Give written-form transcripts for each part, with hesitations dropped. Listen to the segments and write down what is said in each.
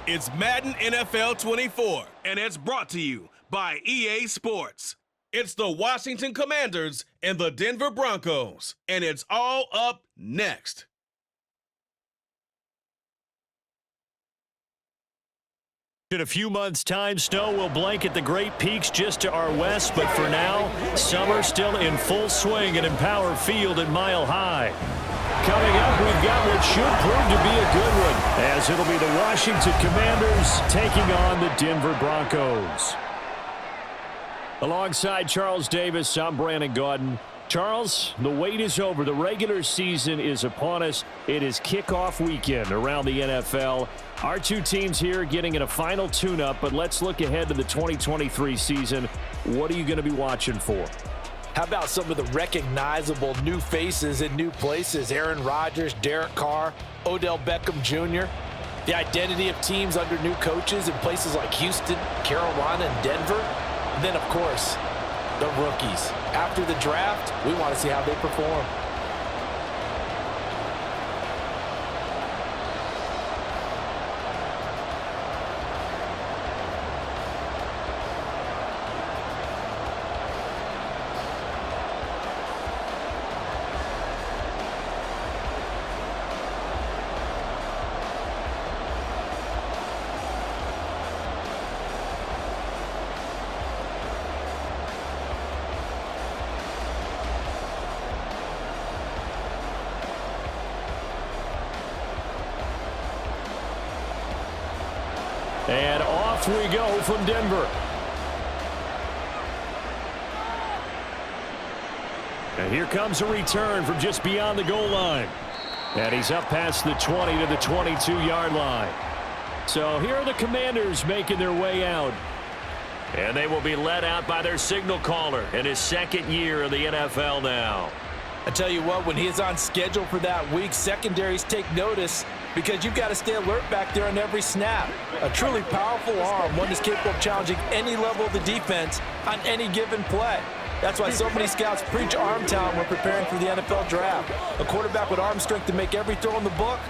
It's Madden NFL 24, and it's brought to you by EA Sports. It's the Washington Commanders and the Denver Broncos, and it's all up next. In a few months' time, snow will blanket the Great Peaks just to our west, but for now, summer still in full swing at Empower Field at Mile High. Coming up, we've got what should prove to be a good one, as it'll be the Washington Commanders taking on the Denver Broncos. Alongside Charles Davis, I'm Brandon Gaudin. Charles, the wait is over. The regular season is upon us. It is kickoff weekend around the NFL. Our two teams here getting in a final tune-up, but let's look ahead to the 2023 season. What are you going to be watching for? How about some of the recognizable new faces in new places? Aaron Rodgers, Derek Carr, Odell Beckham Jr. The identity of teams under new coaches in places like Houston, Carolina, and Denver. And then, of course, the rookies. After the draft, we want to see how they perform. And off we go from Denver. And here comes a return from just beyond the goal line. And he's up past the 20 to the 22-yard line. So here are the Commanders making their way out. And they will be led out by their signal caller in his second year in the NFL now. I tell you what, when he is on schedule for that week, secondaries take notice because you've got to stay alert back there on every snap. A truly powerful arm, one that's capable of challenging any level of the defense on any given play. That's why so many scouts preach arm talent when preparing for the NFL draft. A quarterback with arm strength to make every throw in the book,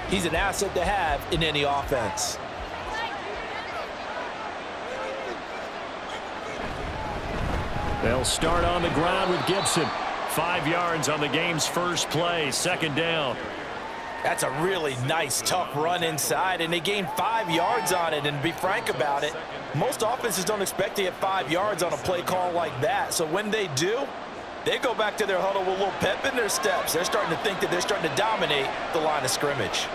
he's an asset to have in any offense. They'll start on the ground with Gibson. 5 yards on the game's first play, second down. That's a really nice, tough run inside, and they gained 5 yards on it. And to be frank about it, most offenses don't expect to get 5 yards on a play call like that. So when they do, they go back to their huddle with a little pep in their steps. They're starting to think that they're starting to dominate the line of scrimmage.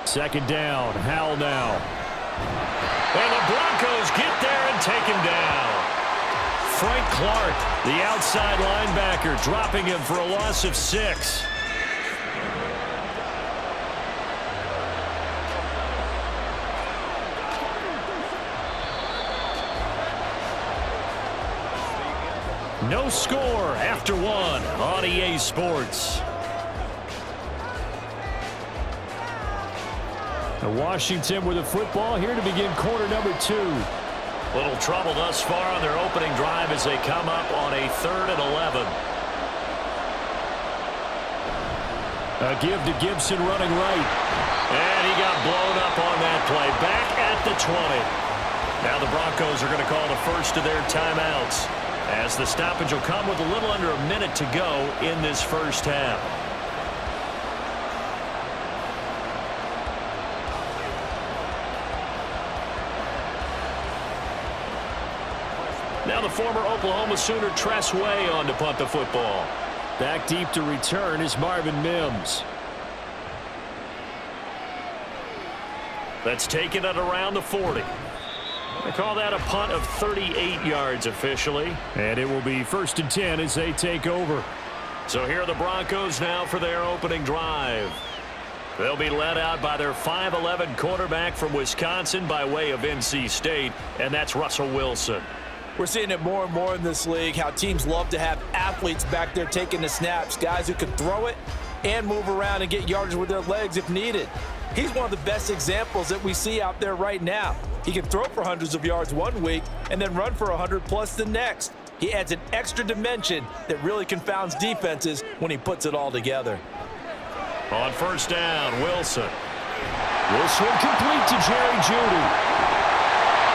Second down, Howell now. And the Broncos get there and take him down. Frank Clark, the outside linebacker, dropping him for a loss of 6. No score after 1 on EA Sports. Washington with the football here to begin quarter number 2. Little trouble thus far on their opening drive as they come up on a 3rd and 11. A give to Gibson running right. And he got blown up on that play. Back at the 20. Now the Broncos are going to call the first of their timeouts, as the stoppage will come with a little under a minute to go in this first half. Now the former Oklahoma Sooner Tress Way on to punt the football. Back deep to return is Marvin Mims. That's taken at around the 40. They call that a punt of 38 yards officially. And it will be 1st and 10 as they take over. So here are the Broncos now for their opening drive. They'll be led out by their 5'11" quarterback from Wisconsin by way of NC State, and that's Russell Wilson. We're seeing it more and more in this league, how teams love to have athletes back there taking the snaps, guys who can throw it and move around and get yardage with their legs if needed. He's one of the best examples that we see out there right now. He can throw for hundreds of yards one week and then run for 100+ the next. He adds an extra dimension that really confounds defenses when he puts it all together. On first down, Wilson. Will swing complete to Jerry Jeudy.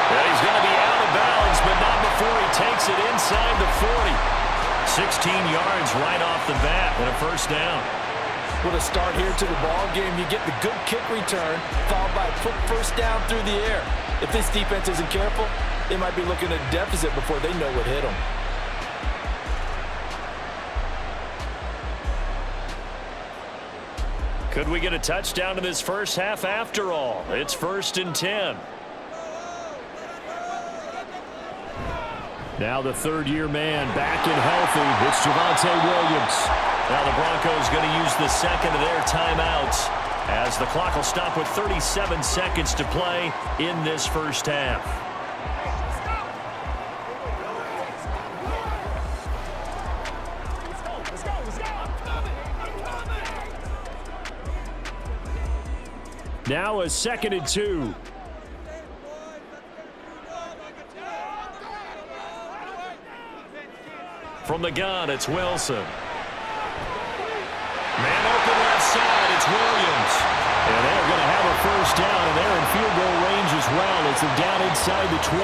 Yeah, he's going to be out of bounds, but not before he takes it inside the 40. 16 yards right off the bat and a first down. With a start here to the ball game, you get the good kick return, followed by a quick first down through the air. If this defense isn't careful, they might be looking at a deficit before they know what hit them. Could we get a touchdown in this first half after all? It's 1st and 10. Now the third-year man back and healthy. It's Javonte Williams. Now the Broncos going to use the second of their timeouts as the clock will stop with 37 seconds to play in this first half. Now a 2nd and 2. From the gun, it's Wilson. Man open left side, it's Williams. And they're going to have a first down, and they're in field goal range as well as they're down inside the 20.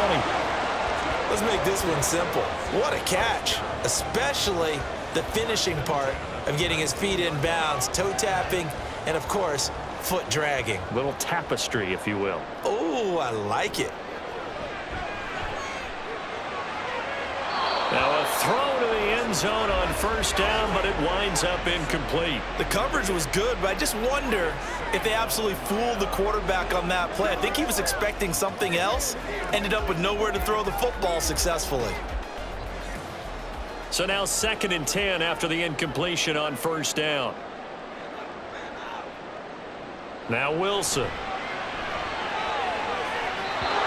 Let's make this one simple. What a catch, especially the finishing part of getting his feet in bounds, toe tapping, and of course, foot dragging. Little tapestry, if you will. Oh, I like it. Now a throw to the end zone on first down, but it winds up incomplete. The coverage was good, but I just wonder if they absolutely fooled the quarterback on that play. I think he was expecting something else, ended up with nowhere to throw the football successfully. So now 2nd and 10 after the incompletion on first down. Now Wilson.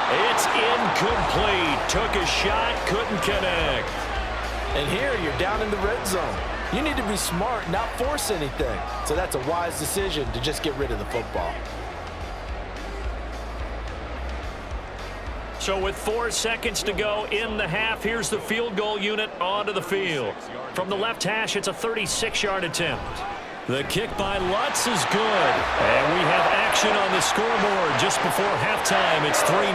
It's incomplete. Took a shot, couldn't connect. And here you're down in the red zone. You need to be smart, not force anything. So that's a wise decision to just get rid of the football. So with 4 seconds to go in the half, here's the field goal unit onto the field. From the left hash, it's a 36-yard attempt. The kick by Lutz is good. And we have action on the scoreboard just before halftime. It's 3-0.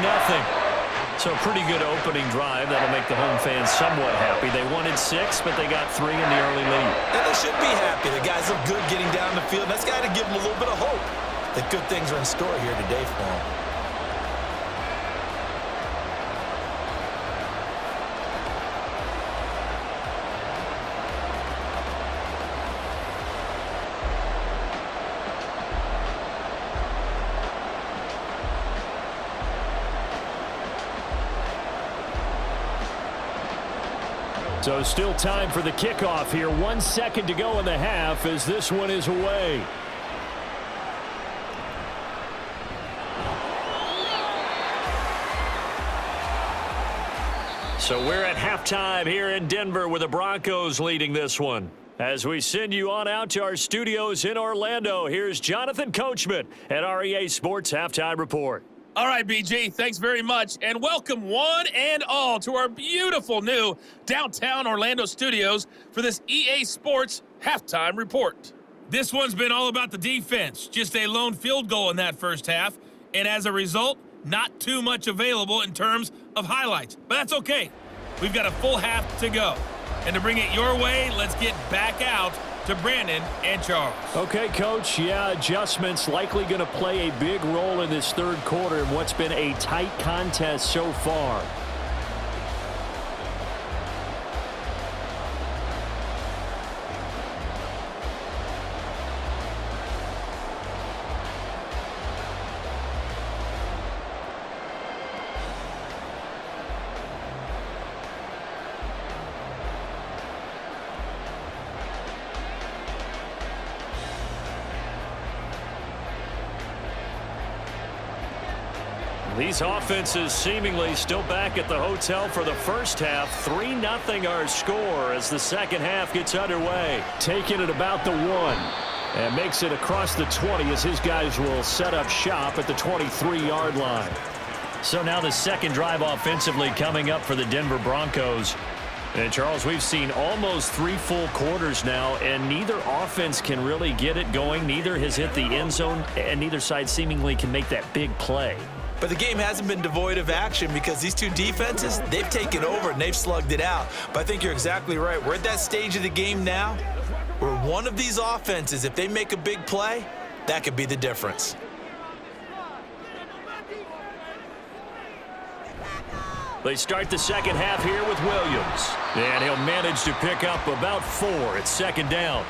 So pretty good opening drive. That'll make the home fans somewhat happy. They wanted 6, but they got 3 in the early lead. And they should be happy. The guys look good getting down the field. That's got to give them a little bit of hope that good things are in store here today for them. So still time for the kickoff here. 1 second to go in the half as this one is away. So we're at halftime here in Denver with the Broncos leading this one. As we send you on out to our studios in Orlando, here's Jonathan Coachman at REA Sports Halftime Report. All right, BG, thanks very much, and welcome one and all to our beautiful new downtown Orlando studios for this EA Sports Halftime Report. This one's been all about the defense, just a lone field goal in that first half, and as a result, not too much available in terms of highlights. But that's okay. We've got a full half to go. And to bring it your way, let's get back out to Brandon and Charles. Okay, Coach. Yeah, adjustments likely going to play a big role in this third quarter in what's been a tight contest so far. These offenses seemingly still back at the hotel for the first half. 3-0 our score as the second half gets underway. Taking it about the 1 and makes it across the 20 as his guys will set up shop at the 23-yard line. So now the second drive offensively coming up for the Denver Broncos. And Charles, we've seen almost 3 full quarters now, and neither offense can really get it going. Neither has hit the end zone, and neither side seemingly can make that big play. But the game hasn't been devoid of action because these two defenses, they've taken over and they've slugged it out. But I think you're exactly right. We're at that stage of the game now where one of these offenses, if they make a big play, that could be the difference. They start the second half here with Williams. And he'll manage to pick up about 4. It's second down.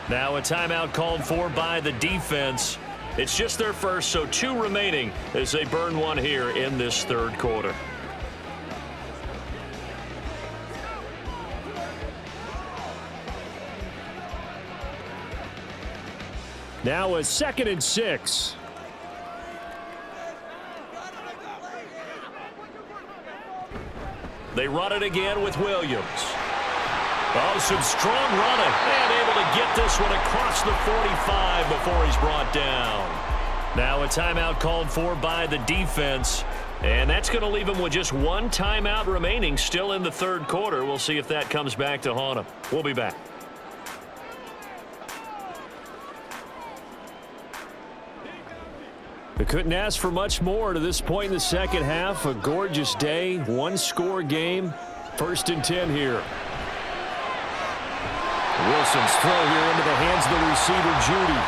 Now a timeout called for by the defense. It's just their first, so 2 remaining as they burn one here in this third quarter. Now a 2nd and 6. They run it again with Williams. Oh, some strong running. And able to get this one across the 45 before he's brought down. Now a timeout called for by the defense. And that's going to leave him with just 1 timeout remaining still in the third quarter. We'll see if that comes back to haunt him. We'll be back. They couldn't ask for much more to this point in the second half. A gorgeous day, 1-score game. 1st and 10 here. Wilson's throw here into the hands of the receiver, Judy.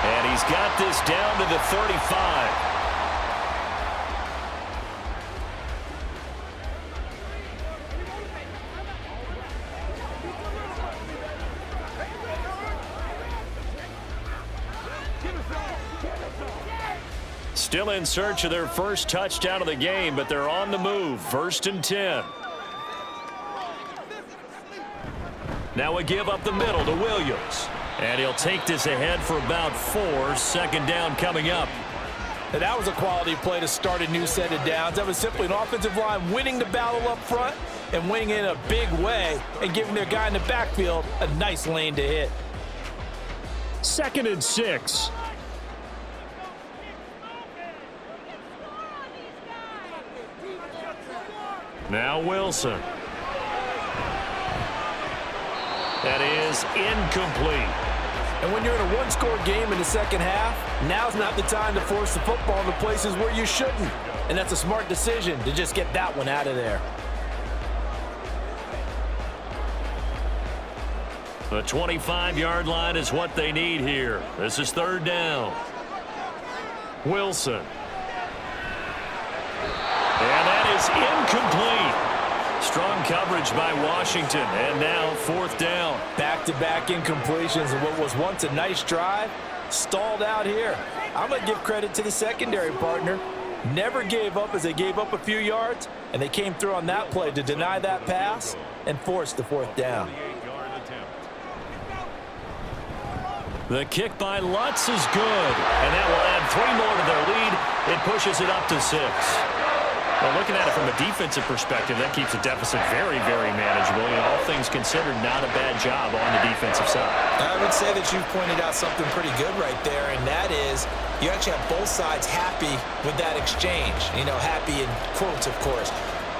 And he's got this down to the 35. Still in search of their first touchdown of the game, but they're on the move. 1st and 10. Now a give up the middle to Williams. And he'll take this ahead for about 4. 2nd down coming up. And that was a quality play to start a new set of downs. That was simply an offensive line winning the battle up front and winning in a big way and giving their guy in the backfield a nice lane to hit. 2nd and 6. Now Wilson. That is incomplete. And when you're in a 1-score game in the second half, now's not the time to force the football into places where you shouldn't. And that's a smart decision to just get that one out of there. The 25-yard line is what they need here. This is 3rd down. Wilson. And that is incomplete. Strong coverage by Washington. And now 4th down. Back-to-back incompletions and what was once a nice drive stalled out here. I'm going to give credit to the secondary partner. Never gave up as they gave up a few yards, and they came through on that play to deny that pass and force the 4th down. The kick by Lutz is good. And that will add 3 more to their lead. It pushes it up to 6. Well, looking at it from a defensive perspective, that keeps the deficit very, very manageable. You know, all things considered, not a bad job on the defensive side. I would say that you've pointed out something pretty good right there, and that is you actually have both sides happy with that exchange. You know, happy in quotes, of course.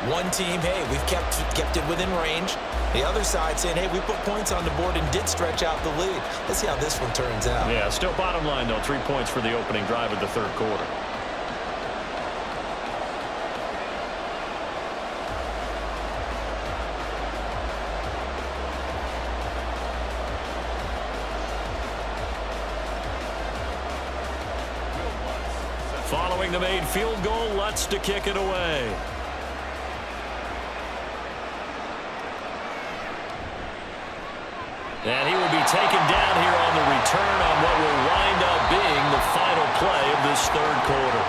One team, hey, we've kept it within range. The other side saying, hey, we put points on the board and did stretch out the lead. Let's see how this one turns out. Yeah, still bottom line, though, 3 points for the opening drive of the third quarter. Following the made field goal, Lutz to kick it away. And he will be taken down here on the return on what will wind up being the final play of this third quarter.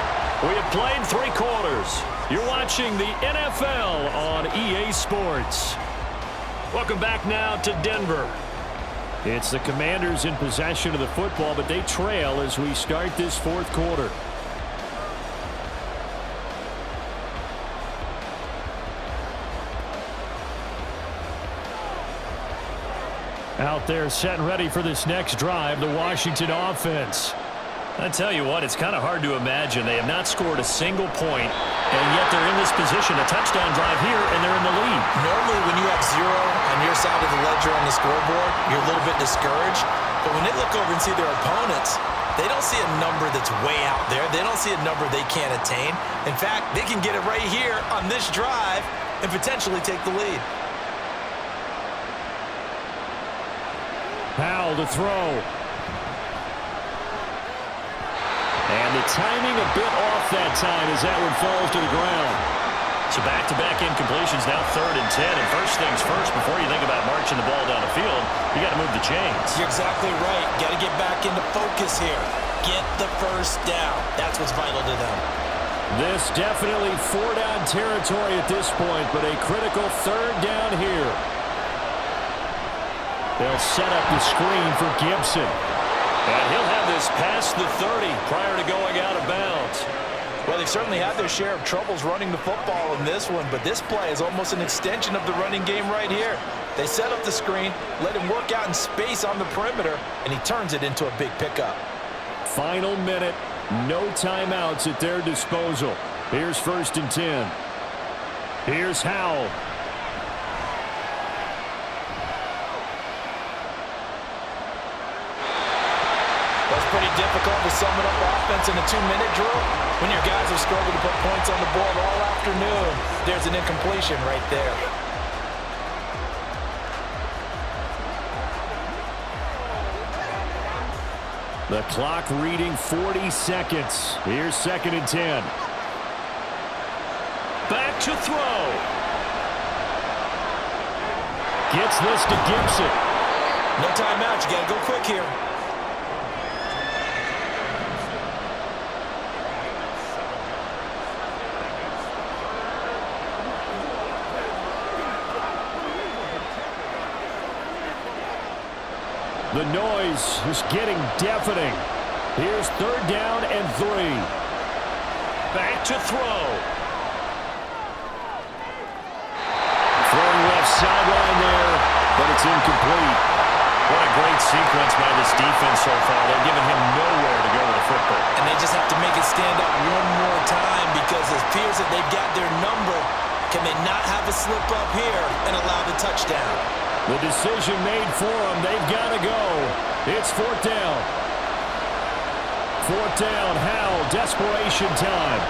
We have played 3 quarters. You're watching the NFL on EA Sports. Welcome back now to Denver. It's the Commanders in possession of the football, but they trail as we start this fourth quarter. Out there set and ready for this next drive, the Washington offense. I tell you what, it's kind of hard to imagine. They have not scored a single point, and yet they're in this position. A touchdown drive here, and they're in the lead. Normally when you have 0 side of the ledger on the scoreboard, you're a little bit discouraged. But when they look over and see their opponents, they don't see a number that's way out there. They don't see a number they can't attain. In fact, they can get it right here on this drive and potentially take the lead. Powell to throw. And the timing a bit off that time as that one falls to the ground. So back-to-back incompletions, now 3rd and 10. And first things first, before you think about marching the ball down the field, you got to move the chains. You're exactly right. Got to get back into focus here. Get the first down. That's what's vital to them. This definitely 4-down territory at this point, but a critical 3rd down here. They'll set up the screen for Gibson. And he'll have this past the 30 prior to going out of bounds. Well, they've certainly had their share of troubles running the football in this one, but this play is almost an extension of the running game right here. They set up the screen, let him work out in space on the perimeter, and he turns it into a big pickup. Final minute, no timeouts at their disposal. Here's 1st and 10. Here's Howell. That's pretty difficult to sum it up offense in a 2-minute drill. When your guys have struggled to put points on the board all afternoon, there's an incompletion right there. The clock reading 40 seconds. Here's 2nd and 10. Back to throw. Gets this to Gibson. No timeout. You got to go quick here. The noise is getting deafening. Here's 3rd down and 3. Back to throw. Throwing left sideline there, but it's incomplete. What a great sequence by this defense so far. They're giving him nowhere to go with the football. And they just have to make it stand up one more time because it appears that they've got their number. Can they not have a slip up here and allow the touchdown? The decision made for them. They've got to go. It's 4th down. 4th down. Howell, desperation time.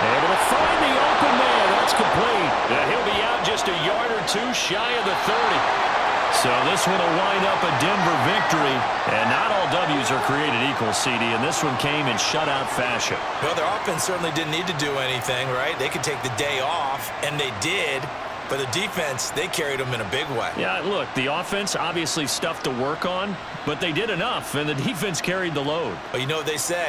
Able to find the open man. That's complete. And he'll be out just a yard or 2 shy of the 30. So this one will wind up a Denver victory. And not all W's are created equal, CD, and this one came in shutout fashion. Well, their offense certainly didn't need to do anything, right? They could take the day off, and they did. But the defense, they carried them in a big way. Yeah, look, the offense obviously stuff to work on, but they did enough, and the defense carried the load. But you know what they say,